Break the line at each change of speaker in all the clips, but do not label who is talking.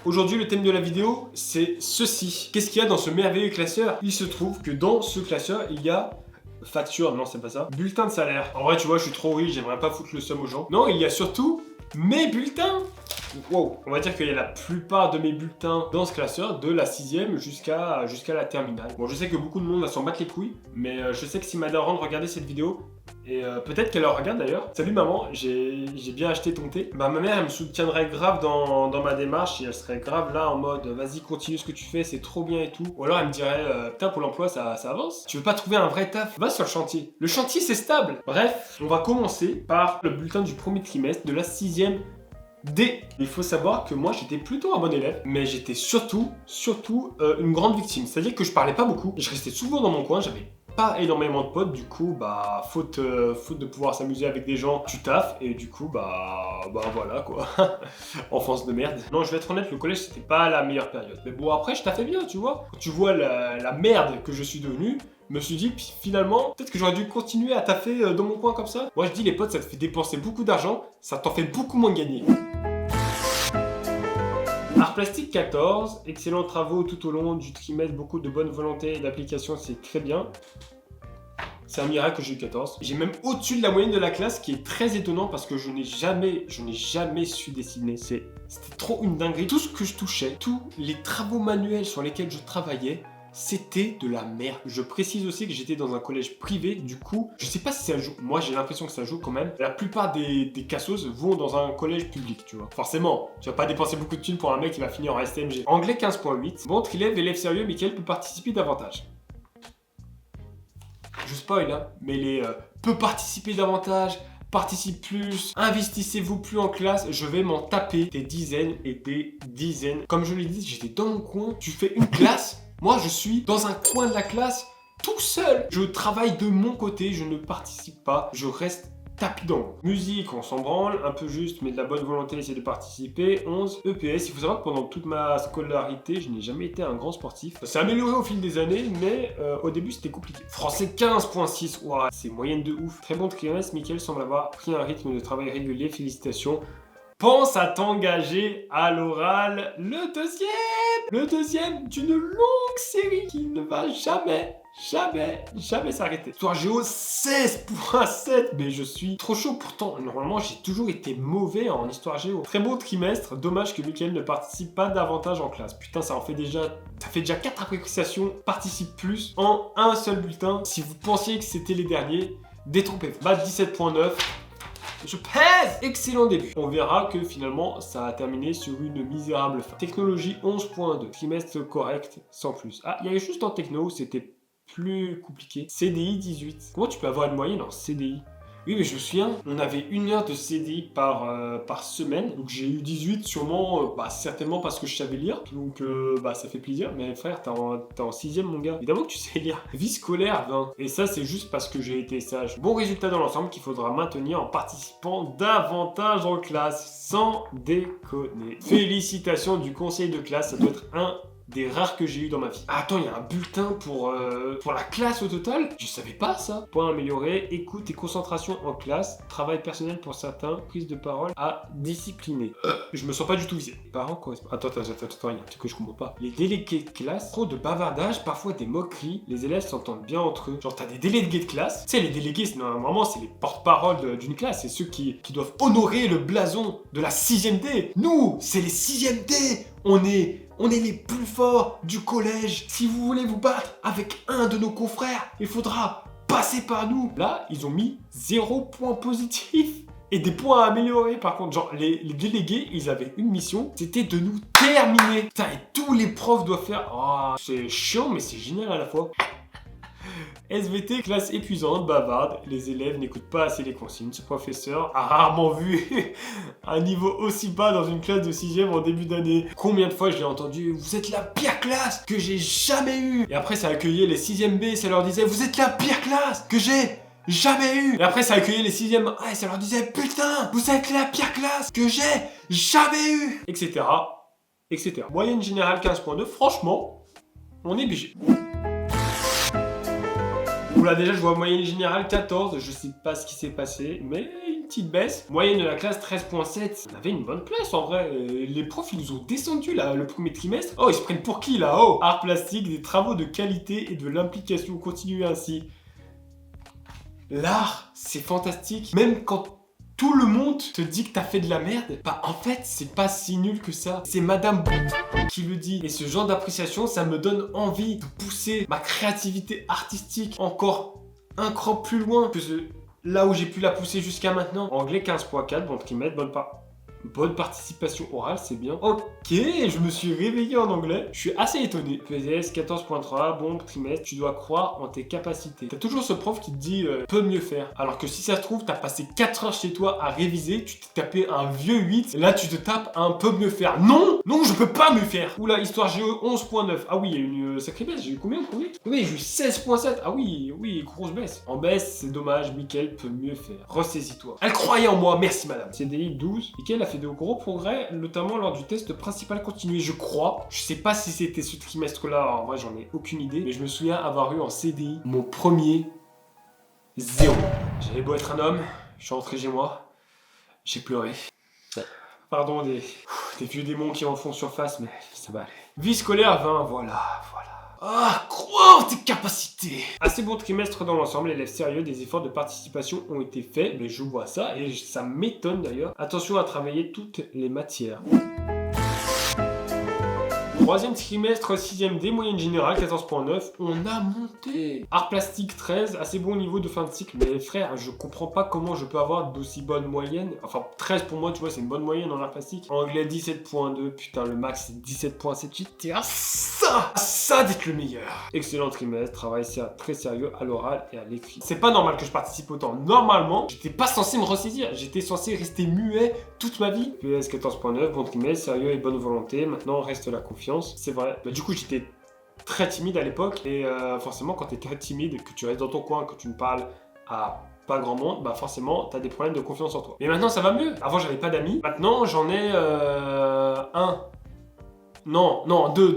Aujourd'hui, le thème de la vidéo, c'est ceci. Qu'est-ce qu'il y a dans ce merveilleux classeur? Il se trouve que dans ce classeur, il y a facture, non c'est pas ça, bulletin de salaire. En vrai, tu vois, je suis trop riche, j'aimerais pas foutre le seum aux gens. Non, il y a surtout mes bulletins. Wow. On va dire qu'il y a la plupart de mes bulletins dans ce classeur, de la 6ème jusqu'à la terminale. Bon, je sais que beaucoup de monde va s'en battre les couilles, mais je sais que si ma daronne regardait cette vidéo, et peut-être qu'elle la regarde d'ailleurs. Salut maman, j'ai bien acheté ton thé. Bah ma mère elle me soutiendrait grave dans ma démarche et elle serait grave là en mode vas-y continue ce que tu fais, c'est trop bien et tout. Ou alors elle me dirait putain pour l'emploi ça avance. Tu veux pas trouver un vrai taf? Va sur le chantier. Le chantier c'est stable. Bref, on va commencer par le bulletin du premier trimestre de la 6ème D. Il faut savoir que moi j'étais plutôt un bon élève, mais j'étais surtout une grande victime. C'est-à-dire que je parlais pas beaucoup, je restais souvent dans mon coin, j'avais pas énormément de potes, du coup bah faute de pouvoir s'amuser avec des gens, tu taffes et du coup bah voilà quoi. Enfance de merde. Non, je vais être honnête, le collège c'était pas la meilleure période. Mais bon après je taffais bien, tu vois. Quand tu vois la merde que je suis devenu, je me suis dit finalement peut-être que j'aurais dû continuer à taffer dans mon coin comme ça. Moi je dis les potes ça te fait dépenser beaucoup d'argent, ça t'en fait beaucoup moins gagner. Art plastique 14, excellents travaux tout au long du trimestre, beaucoup de bonne volonté et d'application, c'est très bien. C'est un miracle que j'ai eu 14. J'ai même au-dessus de la moyenne de la classe, ce qui est très étonnant parce que je n'ai jamais su dessiner. C'était trop une dinguerie. Tout ce que je touchais, tous les travaux manuels sur lesquels je travaillais, c'était de la merde. Je précise aussi que j'étais dans un collège privé, du coup, je sais pas si ça joue. Moi, j'ai l'impression que ça joue quand même. La plupart des cassos vont dans un collège public, tu vois. Forcément, tu vas pas dépenser beaucoup de thunes pour un mec qui va finir en STMG. Anglais 15.8. Bon, élève sérieux, Mickaël peut participer davantage. Je spoil, hein, mais les peut participer davantage, participe plus, investissez-vous plus en classe, je vais m'en taper des dizaines et des dizaines. Comme je l'ai dit, j'étais dans mon coin, tu fais une classe, moi je suis dans un coin de la classe, tout seul. Je travaille de mon côté, je ne participe pas, je reste tapidon. Musique, on s'en branle, un peu juste, mais de la bonne volonté, essayer de participer. 11, EPS. Il faut savoir que pendant toute ma scolarité, je n'ai jamais été un grand sportif. Ça s'est amélioré au fil des années, mais au début, c'était compliqué. Français 15.6, wow, c'est moyenne de ouf. Très bon trimestre, Mickaël semble avoir pris un rythme de travail régulier, félicitations. Pense à t'engager à l'oral, le deuxième d'une longue série qui ne va jamais s'arrêter. Histoire géo 16.7, mais je suis trop chaud pourtant. Normalement, j'ai toujours été mauvais en histoire géo. Très beau trimestre, dommage que Mickaël ne participe pas davantage en classe. Putain, ça fait déjà 4 appréciations, participe plus en un seul bulletin. Si vous pensiez que c'était les derniers, détrompez-vous. Bas 17.9. Je pèse! Excellent début. On verra que finalement, ça a terminé sur une misérable fin. Technologie 11.2. Trimestre correct, sans plus. Ah, il y avait juste en techno, c'était plus compliqué. CDI 18. Comment tu peux avoir une moyenne en CDI? Oui, mais je me souviens, on avait 1 heure de CDI par semaine. Donc j'ai eu 18, sûrement, certainement parce que je savais lire. Donc ça fait plaisir. Mais frère, t'es en 6ème, mon gars. Évidemment que tu sais lire. Vie scolaire 20. Et ça, c'est juste parce que j'ai été sage. Bon résultat dans l'ensemble qu'il faudra maintenir en participant davantage en classe. Sans déconner. Félicitations du conseil de classe. Ça doit être un des rares que j'ai eu dans ma vie. Ah, attends, il y a un bulletin pour la classe au total? Je savais pas ça. Point amélioré, écoute et concentration en classe, travail personnel pour certains, prise de parole à discipliner. Je me sens pas du tout visé. Parents correspondent. Attends, il y a un truc que je comprends pas. Les délégués de classe, trop de bavardage, parfois des moqueries, les élèves s'entendent bien entre eux. Genre, t'as des délégués de classe. Tu sais, les délégués, normalement, c'est les porte-parole d'une classe. C'est ceux qui doivent honorer le blason de la 6ème D. Nous, c'est les 6ème D. On est les plus forts du collège. Si vous voulez vous battre avec un de nos confrères, il faudra passer par nous. Là, ils ont mis 0 points positifs et des points à améliorer. Par contre, genre, les délégués, ils avaient une mission, c'était de nous terminer. Putain, et tous les profs doivent faire... Oh, c'est chiant, mais c'est génial à la fois. SVT, classe épuisante, bavarde, les élèves n'écoutent pas assez les consignes. Ce professeur a rarement vu un niveau aussi bas dans une classe de 6ème en début d'année. Combien de fois je l'ai entendu, vous êtes la pire classe que j'ai jamais eue. Et après ça accueillait les 6ème B, ça leur disait, vous êtes la pire classe que j'ai jamais eue. Et après ça accueillait les 6ème A et ça leur disait, putain, vous êtes la pire classe que j'ai jamais eue. Etc. Etc. Moyenne générale 15.2, franchement, on est BG. Oula, déjà je vois moyenne générale 14, je sais pas ce qui s'est passé, mais une petite baisse. Moyenne de la classe 13.7. On avait une bonne place en vrai. Les profs ils nous ont descendu là le premier trimestre. Oh ils se prennent pour qui là? Oh, art plastique, des travaux de qualité et de l'implication continue ainsi. L'art, c'est fantastique. Même quand tout le monde te dit que t'as fait de la merde, bah en fait c'est pas si nul que ça. C'est Madame qui le dit. Et ce genre d'appréciation, ça me donne envie de pousser ma créativité artistique encore un cran plus loin que là où j'ai pu la pousser jusqu'à maintenant. Anglais 15.4, bon trimestre, bonne participation orale, c'est bien. Ok, je me suis réveillé en anglais. Je suis assez étonné. PDS 14.3, bon trimestre, tu dois croire en tes capacités. T'as toujours ce prof qui te dit peut mieux faire. Alors que si ça se trouve, t'as passé 4 heures chez toi à réviser, tu t'es tapé un vieux 8, et là tu te tapes un peu mieux faire. Non, non, je peux pas mieux faire. Oula, histoire géo 11.9. Ah oui, il y a une sacrée baisse. J'ai eu combien? Oui, j'ai eu 16.7. Ah oui, grosse baisse. En baisse, c'est dommage, Mickaël peut mieux faire. Ressaisis-toi. Elle croyait en moi, merci madame. CDI 12. Mickaël a fait de gros progrès, notamment lors du test principal continué, je crois. Je sais pas si c'était ce trimestre-là, en vrai j'en ai aucune idée, mais je me souviens avoir eu en CDI mon premier 0. J'avais beau être un homme, je suis rentré chez moi, j'ai pleuré. Pardon des vieux démons qui en font surface, mais ça va aller. Vie scolaire 20, voilà. Ah, crois en tes capacités. Assez bon trimestre dans l'ensemble, élèves sérieux, des efforts de participation ont été faits, mais je vois ça et ça m'étonne d'ailleurs. Attention à travailler toutes les matières. Troisième trimestre, 6ème D, moyenne générale, 14.9, on a monté. Art plastique 13, assez bon niveau de fin de cycle, mais frère, je comprends pas comment je peux avoir d'aussi bonne moyenne. Enfin, 13 pour moi, tu vois, c'est une bonne moyenne en art plastique. Anglais 17.2, putain, le max c'est 17.7, j'étais à ça d'être le meilleur. Excellent trimestre, travail très sérieux à l'oral et à l'écrit. C'est pas normal que je participe autant. Normalement, j'étais pas censé me ressaisir, j'étais censé rester muet toute ma vie. PS 14.9, bon trimestre, sérieux et bonne volonté, maintenant reste la confiance. C'est vrai. Bah, du coup, j'étais très timide à l'époque et forcément, quand tu es très timide, que tu restes dans ton coin, que tu ne parles à pas grand monde, bah forcément, tu as des problèmes de confiance en toi. Mais maintenant, ça va mieux. Avant, j'avais pas d'amis. Maintenant, j'en ai un. Non, deux.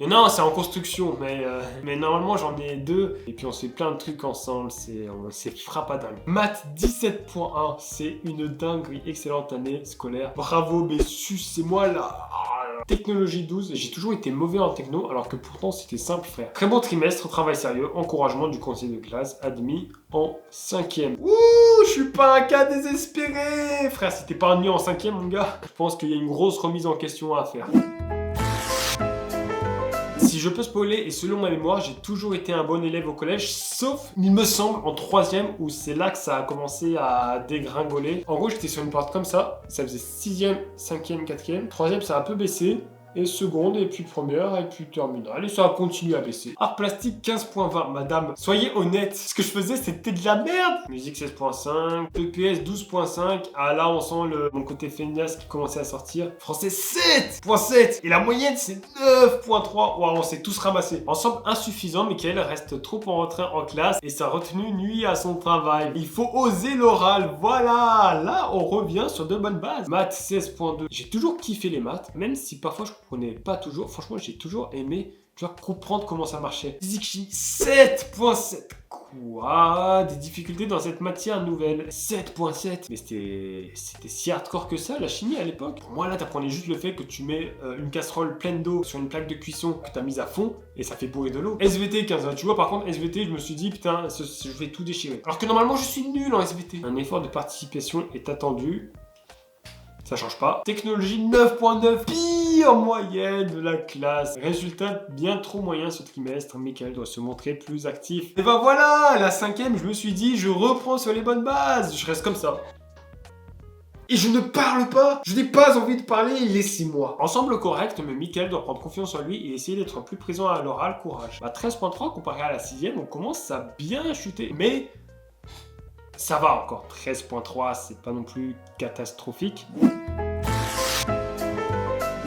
Et non, c'est en construction, mais normalement j'en ai 2. Et puis on se fait plein de trucs ensemble, c'est frappadingue. Maths 17.1, c'est une dinguerie, excellente année scolaire. Bravo Bessus, c'est moi là. Technologie 12, j'ai toujours été mauvais en techno, alors que pourtant c'était simple frère. Très bon trimestre, travail sérieux, encouragement du conseil de classe, admis en 5ème. Ouh, je suis pas un cas désespéré. Frère, si t'es pas admis en 5ème mon gars, je pense qu'il y a une grosse remise en question à faire. Si je peux spoiler, et selon ma mémoire, j'ai toujours été un bon élève au collège, sauf, il me semble, en 3ème, où c'est là que ça a commencé à dégringoler. En gros, j'étais sur une porte comme ça faisait 6ème, 5ème, 4ème. 3ème, ça a un peu baissé. Et seconde, et puis première, et puis terminale. Et ça a continué à baisser. Art plastique 15.20, madame. Soyez honnête, ce que je faisais, c'était de la merde. Musique 16.5, EPS 12.5. Ah là, on sent mon côté feignasse qui commençait à sortir. Français 7.7. Et la moyenne, c'est 9.3. Waouh, on s'est tous ramassés. Ensemble, insuffisant, Mickaël reste trop en retrait en classe. Et sa retenue nuit à son travail. Il faut oser l'oral. Voilà. Là, on revient sur de bonnes bases. Maths 16.2. J'ai toujours kiffé les maths, même si parfois je comprenais pas toujours. Franchement, j'ai toujours aimé, tu vois, comprendre comment ça marchait. Physique chimie 7.7. Quoi? Des difficultés dans cette matière nouvelle. 7.7. Mais c'était si hardcore que ça, la chimie à l'époque. Pour moi, là, t'apprenais juste le fait que tu mets une casserole pleine d'eau sur une plaque de cuisson que t'as mise à fond et ça fait bourrer de l'eau. SVT 15. Tu vois, par contre, SVT, je me suis dit, putain, je vais tout déchirer. Alors que normalement, je suis nul en SVT. Un effort de participation est attendu. Ça change pas. Technologie 9.9, pire moyenne de la classe. Résultat bien trop moyen ce trimestre. Mickaël doit se montrer plus actif. Et ben voilà, la 5ème, je me suis dit, je reprends sur les bonnes bases. Je reste comme ça. Et je ne parle pas. Je n'ai pas envie de parler, laissez-moi. Ensemble correct, mais Mickaël doit prendre confiance en lui et essayer d'être plus présent à l'oral, courage. Bah 13.3 comparé à la 6ème, on commence à bien chuter. Mais ça va encore. 13.3, c'est pas non plus catastrophique.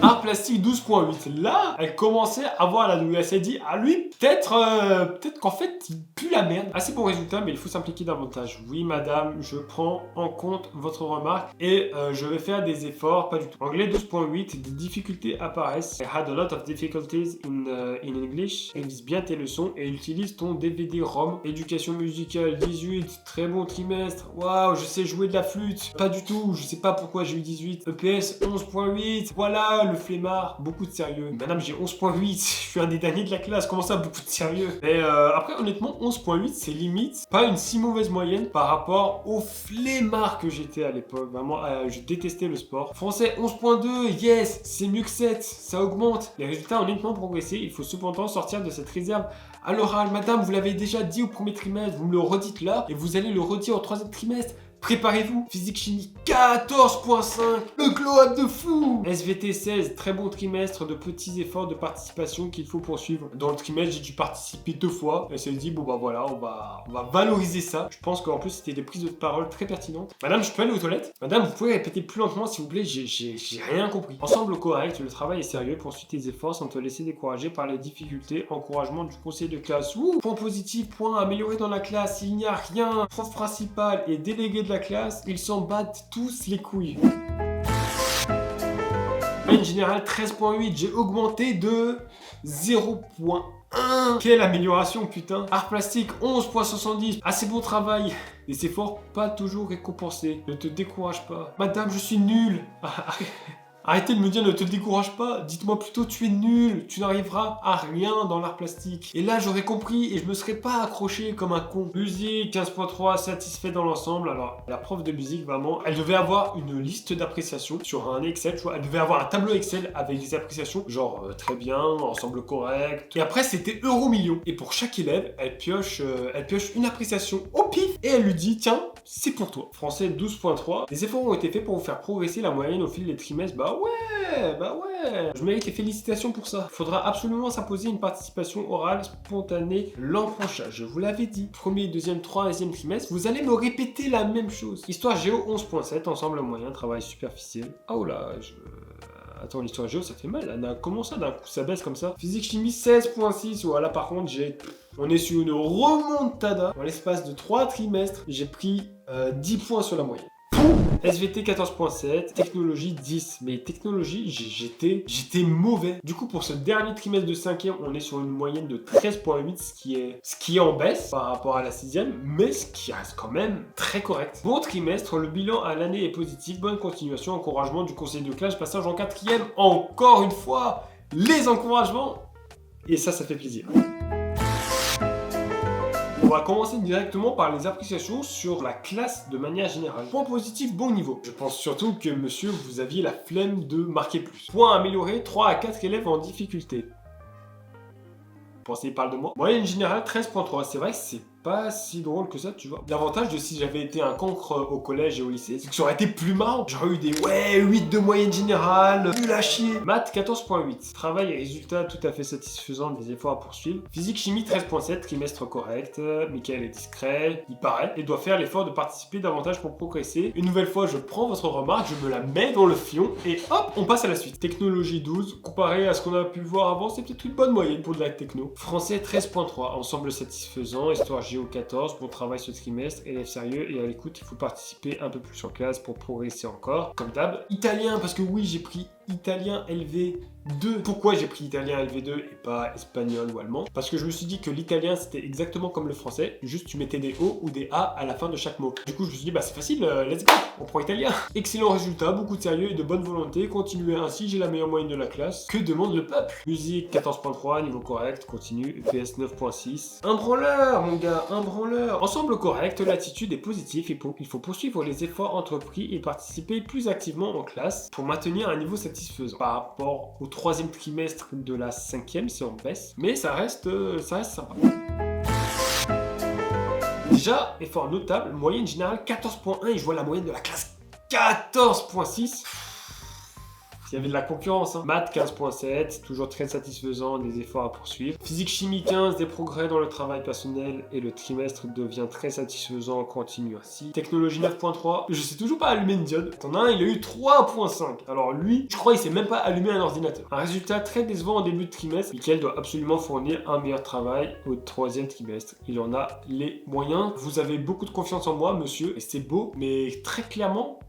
Art plastique 12.8. Là, elle commençait à voir la douille. Elle s'est dit, ah lui, peut-être qu'en fait, il pue la merde. Assez bon résultat, mais il faut s'impliquer davantage. Oui, madame, je prends en compte votre remarque et je vais faire des efforts, pas du tout. Anglais 12.8, des difficultés apparaissent. I had a lot of difficulties in English. Révise bien tes leçons et utilise ton DVD-ROM. Éducation musicale 18, très bon trimestre. Waouh, je sais jouer de la flûte. Pas du tout, je sais pas pourquoi j'ai eu 18. EPS 11.8, voilà le flemmard. Beaucoup de sérieux. Madame, j'ai 11.8, je suis un des derniers de la classe. Comment ça, beaucoup de sérieux? Mais après, honnêtement, 11.8, c'est limite pas une si mauvaise moyenne par rapport au flemmard que j'étais à l'époque. Vraiment, je détestais le sport. Français 11.2, yes, c'est mieux que 7, ça augmente. Les résultats ont nettement progressé. Il faut cependant sortir de cette réserve à l'oral. Madame, vous l'avez déjà dit au premier trimestre, vous me le redites là et vous allez le redire au troisième trimestre. Préparez-vous. Physique chimie 14.5, le glow-up de fou. SVT 16, très bon trimestre, de petits efforts de participation qu'il faut poursuivre. Dans le trimestre, j'ai dû participer 2 fois. Elle s'est dit, bon bah voilà, on va valoriser ça. Je pense qu'en plus, c'était des prises de parole très pertinentes. Madame, je peux aller aux toilettes? Madame, vous pouvez répéter plus lentement s'il vous plaît, j'ai rien compris. Ensemble correct, le travail est sérieux, poursuis tes efforts sans te laisser décourager par les difficultés. Encouragement du conseil de classe. Ouh, point positif, point amélioré dans la classe. Il n'y a rien. Prof principal et délégué de la classe, ils s'en battent tous les couilles. Moyenne générale 13.8, j'ai augmenté de 0.1. Quelle amélioration, putain. Art plastique 11.70, assez bon travail. Des efforts pas toujours récompensés. Ne te décourage pas. Madame, je suis nul. Arrêtez de me dire ne te décourage pas, dites-moi plutôt tu es nul, tu n'arriveras à rien dans l'art plastique. Et là j'aurais compris et je me serais pas accroché comme un con. Musique 15.3, satisfait dans l'ensemble. Alors la prof de musique vraiment, elle devait avoir une liste d'appréciations sur un Excel, tu vois, elle devait avoir un tableau Excel avec des appréciations, genre très bien, ensemble correct. Et après c'était euro million. Et pour chaque élève, elle pioche une appréciation au pif et elle lui dit tiens, c'est pour toi. Français 12.3, des efforts ont été faits pour vous faire progresser la moyenne au fil des trimestres. Bah ouais, je mérite les félicitations pour ça. Faudra absolument s'imposer une participation orale spontanée l'an prochain, je vous l'avais dit. Premier, deuxième, troisième trimestre, vous allez me répéter la même chose. Histoire géo 11.7, ensemble moyen, travail superficiel. Oh là, Attends, l'histoire géo, ça fait mal. Comment ça, d'un coup, ça baisse comme ça? Physique chimie 16.6, voilà, par contre, on est sur une remontada. Dans l'espace de 3 trimestres, j'ai pris 10 points sur la moyenne. SVT 14.7, technologie 10. Mais technologie, j'étais mauvais. Du coup, pour ce dernier trimestre de 5e, on est sur une moyenne de 13.8, ce qui est en baisse par rapport à la 6e, mais ce qui reste quand même très correct. Bon trimestre, le bilan à l'année est positif, bonne continuation, encouragement du conseil de classe, passage en 4e, encore une fois, les encouragements. Et ça fait plaisir. On va commencer directement par les appréciations sur la classe de manière générale. Point positif, bon niveau. Je pense surtout que monsieur, vous aviez la flemme de marquer plus. Point amélioré, 3 à 4 élèves en difficulté. Vous pensez, il parle de moi? Moyenne générale 13.3, c'est vrai que c'est pas si drôle que ça, tu vois. L'avantage de si j'avais été un cancre au collège et au lycée, c'est que ça aurait été plus marrant. J'aurais eu des 8 de moyenne générale, nul à chier. Maths 14.8, travail et résultats tout à fait satisfaisants, des efforts à poursuivre. Physique chimie 13.7, trimestre correct. Michael est discret, il paraît, et doit faire l'effort de participer davantage pour progresser. Une nouvelle fois, je prends votre remarque, je me la mets dans le fion et hop, on passe à la suite. Technologie 12, comparé à ce qu'on a pu voir avant, c'est peut-être une bonne moyenne pour de la techno. Français 13.3, ensemble satisfaisant, histoire Géo 14, bon travail ce trimestre, élève sérieux et à l'écoute, il faut participer un peu plus en classe pour progresser encore. Comme d'hab, italien, parce que oui, j'ai pris italien LV2. Pourquoi j'ai pris italien LV2 et pas espagnol ou allemand? Parce que je me suis dit que l'italien c'était exactement comme le français, juste tu mettais des O ou des A à la fin de chaque mot. Du coup je me suis dit bah c'est facile, let's go, on prend italien. Excellent résultat, beaucoup de sérieux et de bonne volonté, continuez ainsi, j'ai la meilleure moyenne de la classe. Que demande le peuple? Musique 14.3, niveau correct, continue, EPS 9.6. Un branleur mon gars, un branleur. Ensemble correct, l'attitude est positive et il faut poursuivre les efforts entrepris et participer plus activement en classe pour maintenir un niveau satisfaisant par rapport au 3e trimestre de la 5e, c'est en baisse, mais ça reste sympa. Déjà, effort notable, moyenne générale 14.1 et je vois la moyenne de la classe 14.6. Il y avait de la concurrence. Maths 15.7, toujours très satisfaisant, des efforts à poursuivre. Physique chimie 15, des progrès dans le travail personnel et le trimestre devient très satisfaisant, continue ainsi. Technologie 9.3, je sais toujours pas allumer une diode. T'en as un, il a eu 3.5. Alors lui, je crois il sait même pas allumer un ordinateur. Un résultat très décevant en début de trimestre. Mickaël doit absolument fournir un meilleur travail au 3e trimestre. Il en a les moyens. Vous avez beaucoup de confiance en moi, monsieur, et c'est beau, mais très clairement,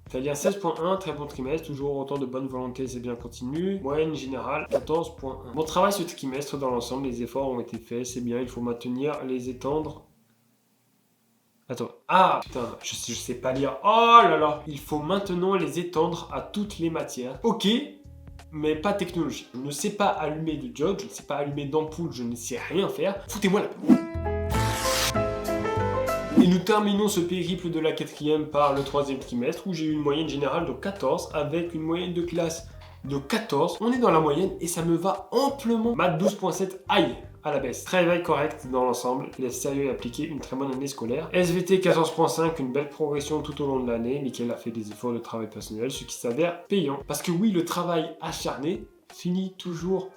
c'est-à-dire 16.1, très bon trimestre, toujours autant de bonne volonté, c'est bien continu. Moyenne générale, 14.1. Bon travail ce trimestre dans l'ensemble, les efforts ont été faits, c'est bien, il faut maintenir, les étendre. Attends, ah putain, je sais pas lire, oh là là. Il faut maintenant les étendre à toutes les matières. Ok, mais pas technologie. Je ne sais pas allumer de diode, je ne sais pas allumer d'ampoule, je ne sais rien faire. Foutez-moi la paix. Et nous terminons ce périple de la 4e par le 3e trimestre où j'ai eu une moyenne générale de 14 avec une moyenne de classe de 14. On est dans la moyenne et ça me va amplement. Maths 12.7, aïe, à la baisse. Travail correct dans l'ensemble, les sérieux et appliqué, une très bonne année scolaire. SVT 14.5, une belle progression tout au long de l'année. Mickaël a fait des efforts de travail personnel, ce qui s'avère payant. Parce que oui, le travail acharné finit toujours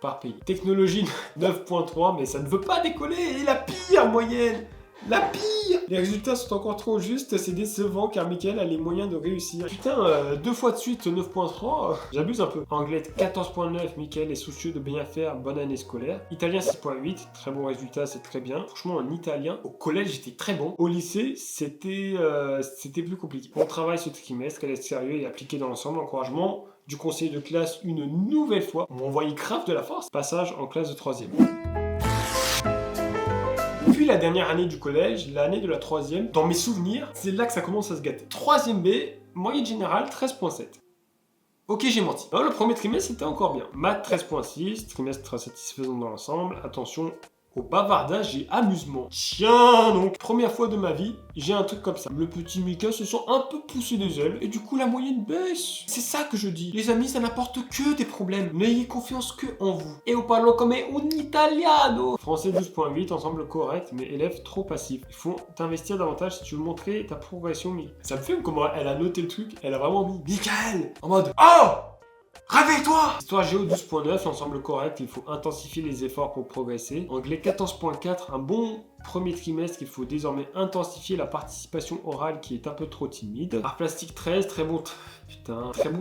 par payer. Technologie 9.3, mais ça ne veut pas décoller. Et la pire moyenne, la pire! Les résultats sont encore trop justes, c'est décevant car Mickaël a les moyens de réussir. Putain, 2 fois de suite 9.3, j'abuse un peu. Anglais 14.9, Mickaël est soucieux de bien faire, bonne année scolaire. Italien 6.8, très bon résultat, c'est très bien. Franchement, en italien, au collège j'étais très bon. Au lycée, c'était plus compliqué. Bon travail ce trimestre, elle est sérieux et appliqué dans l'ensemble. Encouragement du conseiller de classe une nouvelle fois. On m'envoyait grave de la force. Passage en classe de 3e. Puis la dernière année du collège, l'année de la 3e, dans mes souvenirs, c'est là que ça commence à se gâter. 3e B, moyenne générale 13.7. Ok, j'ai menti. Alors, le premier trimestre, c'était encore bien. Maths 13.6, trimestre très satisfaisant dans l'ensemble. Attention au bavardage et amusement. Tiens donc, première fois de ma vie, j'ai un truc comme ça. Le petit Mika se sent un peu poussé des ailes et du coup la moyenne baisse. C'est ça que je dis. Les amis, ça n'apporte que des problèmes. N'ayez confiance que en vous. Et au parlo come un italiano. Français 12.8, ensemble correct, mais élève trop passif. Il faut t'investir davantage si tu veux montrer ta progression. Ça me fait comment elle a noté le truc. Elle a vraiment mis Mickaël en mode oh! Réveille-toi! Histoire géo 12.9, ensemble correct, il faut intensifier les efforts pour progresser. Anglais 14.4, un bon premier trimestre, il faut désormais intensifier la participation orale qui est un peu trop timide. Art plastique 13, très bon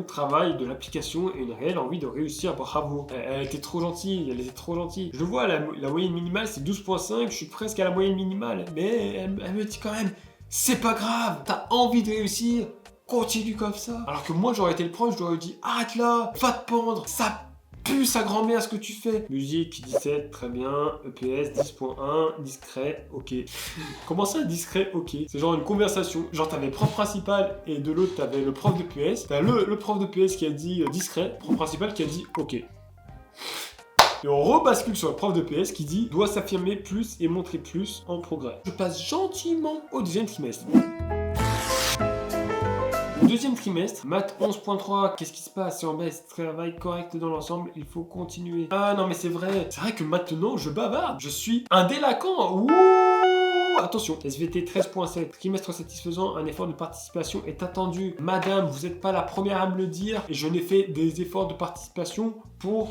travail de l'application et une réelle envie de réussir, bravo. Elle était trop gentille, elle était trop gentille. Je vois, la moyenne minimale c'est 12.5, je suis presque à la moyenne minimale, mais elle me dit quand même, c'est pas grave, t'as envie de réussir. Continue comme ça. Alors que moi, j'aurais été le prof, je leur ai dit arrête là, va te pendre, ça pue sa grand-mère ce que tu fais. Musique 17, très bien. EPS 10.1, discret, ok. Comment ça, discret, ok? C'est genre une conversation. Genre, t'avais le prof principal et de l'autre, t'avais le prof de PS. T'as le prof de PS qui a dit discret, le prof principal qui a dit ok. Et on rebascule sur le prof de PS qui dit doit s'affirmer plus et montrer plus en progrès. Je passe gentiment au 2e trimestre. Deuxième trimestre, maths 11.3, qu'est-ce qui se passe? C'est en baisse, travail correct dans l'ensemble, il faut continuer. Ah non mais c'est vrai que maintenant je bavarde, je suis un délinquant. Ouh, attention, SVT 13.7, trimestre satisfaisant, un effort de participation est attendu. Madame, vous n'êtes pas la première à me le dire et je n'ai fait des efforts de participation pour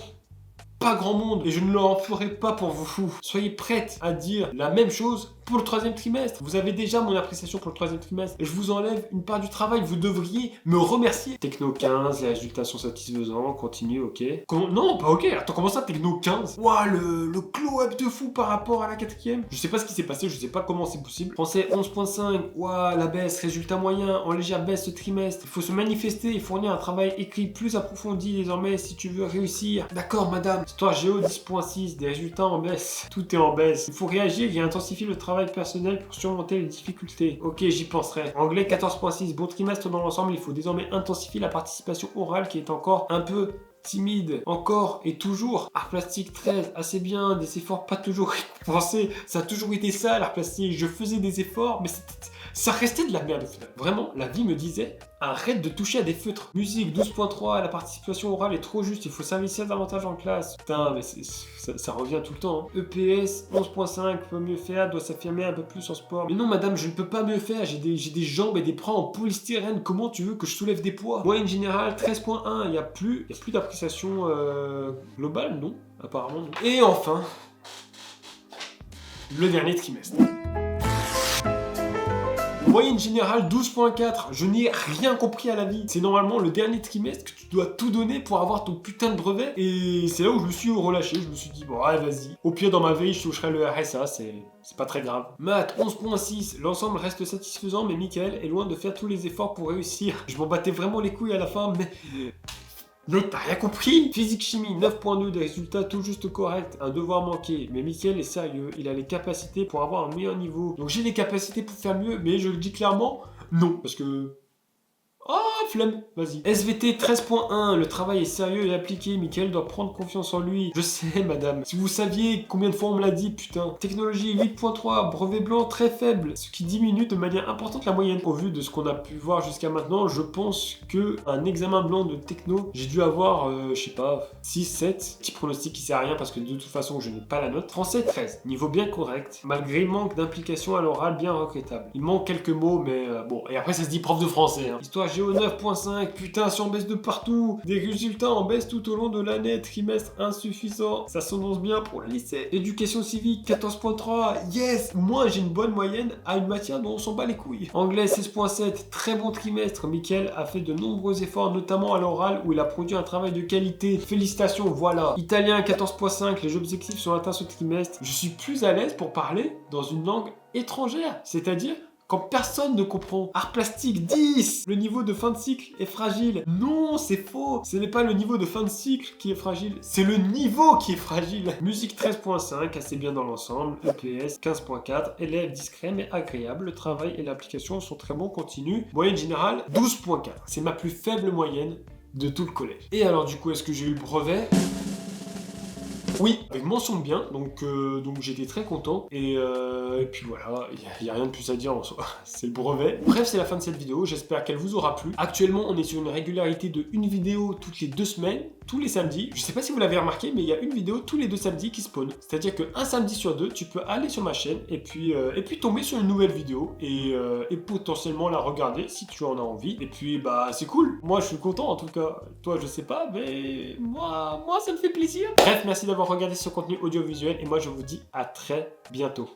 pas grand monde et je ne l'en ferai pas pour vous. Soyez prête à dire la même chose pour le 3e trimestre. Vous avez déjà mon appréciation pour le 3e trimestre et je vous enlève une part du travail. Vous devriez me remercier. Techno 15, les résultats sont satisfaisants. Continue, ok. Non, pas ok. Attends, comment ça, Techno 15? Ouah, le glow-up de fou par rapport à la 4e. Je sais pas ce qui s'est passé, je sais pas comment c'est possible. Français 11.5, ouah, la baisse, résultat moyen, en légère baisse ce trimestre. Il faut se manifester et fournir un travail écrit plus approfondi désormais si tu veux réussir. D'accord, madame. Histoire géo 10.6, des résultats en baisse. Tout est en baisse. Il faut réagir et intensifier le travail personnel pour surmonter les difficultés. Ok, j'y penserai. Anglais 14.6, bon trimestre dans l'ensemble, il faut désormais intensifier la participation orale qui est encore un peu timide. Encore et toujours. Art plastique 13, assez bien, des efforts pas toujours récompensés. Ça a toujours été ça l'art plastique. Je faisais des efforts, mais Ça restait de la merde au final. Vraiment, la vie me disait, arrête de toucher à des feutres. Musique 12.3, la participation orale est trop juste, il faut s'investir davantage en classe. Putain, mais ça revient tout le temps. Hein. EPS 11.5, peut mieux faire, doit s'affirmer un peu plus en sport. Mais non madame, je ne peux pas mieux faire, j'ai des jambes et des bras en polystyrène, comment tu veux que je soulève des poids? Moyenne générale 13.1, il n'y a plus d'appréciation globale, non? Apparemment non. Et enfin, le dernier trimestre. Moyenne générale 12.4, je n'ai rien compris à la vie. C'est normalement le dernier trimestre que tu dois tout donner pour avoir ton putain de brevet. Et c'est là où je me suis relâché, je me suis dit, bon, allez, vas-y. Au pire, dans ma veille, je toucherai le RSA, c'est pas très grave. Maths 11.6, l'ensemble reste satisfaisant, mais Mickaël est loin de faire tous les efforts pour réussir. Je m'en battais vraiment les couilles à la fin, mais... Non, t'as rien compris. Physique chimie 9.2, des résultats tout juste corrects, un devoir manqué. Mais Mickaël est sérieux, il a les capacités pour avoir un meilleur niveau. Donc j'ai les capacités pour faire mieux, mais je le dis clairement, non. Parce que... Oh, flemme, vas-y. SVT 13.1, le travail est sérieux et appliqué, Mickaël doit prendre confiance en lui. Je sais, madame. Si vous saviez combien de fois on me l'a dit, putain. Technologie 8.3, brevet blanc très faible, ce qui diminue de manière importante la moyenne. Au vu de ce qu'on a pu voir jusqu'à maintenant, je pense que un examen blanc de techno, j'ai dû avoir, je sais pas, 6, 7. Petit pronostic qui sert à rien parce que de toute façon, je n'ai pas la note. Français 13, niveau bien correct, malgré manque d'implication à l'oral bien regrettable. Il manque quelques mots, mais bon. Et après, ça se dit prof de français, hein. Histoire Géo 9.5, putain, si on baisse de partout, des résultats en baisse tout au long de l'année, trimestre insuffisant, ça s'annonce bien pour le lycée. Éducation civique 14.3, yes, moi j'ai une bonne moyenne à une matière dont on s'en bat les couilles. Anglais 16.7, très bon trimestre, Mickaël a fait de nombreux efforts, notamment à l'oral où il a produit un travail de qualité, félicitations, voilà. Italien 14.5, les objectifs sont atteints ce trimestre, je suis plus à l'aise pour parler dans une langue étrangère, c'est-à-dire quand personne ne comprend. Art plastique 10, le niveau de fin de cycle est fragile. Non, c'est faux. Ce n'est pas le niveau de fin de cycle qui est fragile, c'est le niveau qui est fragile. Musique 13.5, assez bien dans l'ensemble. EPS 15.4, élève discret mais agréable. Le travail et l'application sont très bons, continue. Moyenne générale 12.4. C'est ma plus faible moyenne de tout le collège. Et alors du coup, est-ce que j'ai eu le brevet ? Oui, avec mention de bien, donc j'étais très content, et puis voilà, il n'y a rien de plus à dire en soi, c'est le brevet. Bref, c'est la fin de cette vidéo, j'espère qu'elle vous aura plu. Actuellement, on est sur une régularité de une vidéo toutes les 2 semaines, tous les samedis. Je sais pas si vous l'avez remarqué, mais il y a une vidéo tous les 2 samedis qui spawn. C'est-à-dire qu'un samedi sur 2, tu peux aller sur ma chaîne, et puis tomber sur une nouvelle vidéo, et potentiellement la regarder si tu en as envie. Et puis, bah, c'est cool, moi je suis content en tout cas. Toi, je sais pas, mais moi ça me fait plaisir. Bref, merci d'avoir regardé ce contenu audiovisuel et moi je vous dis à très bientôt.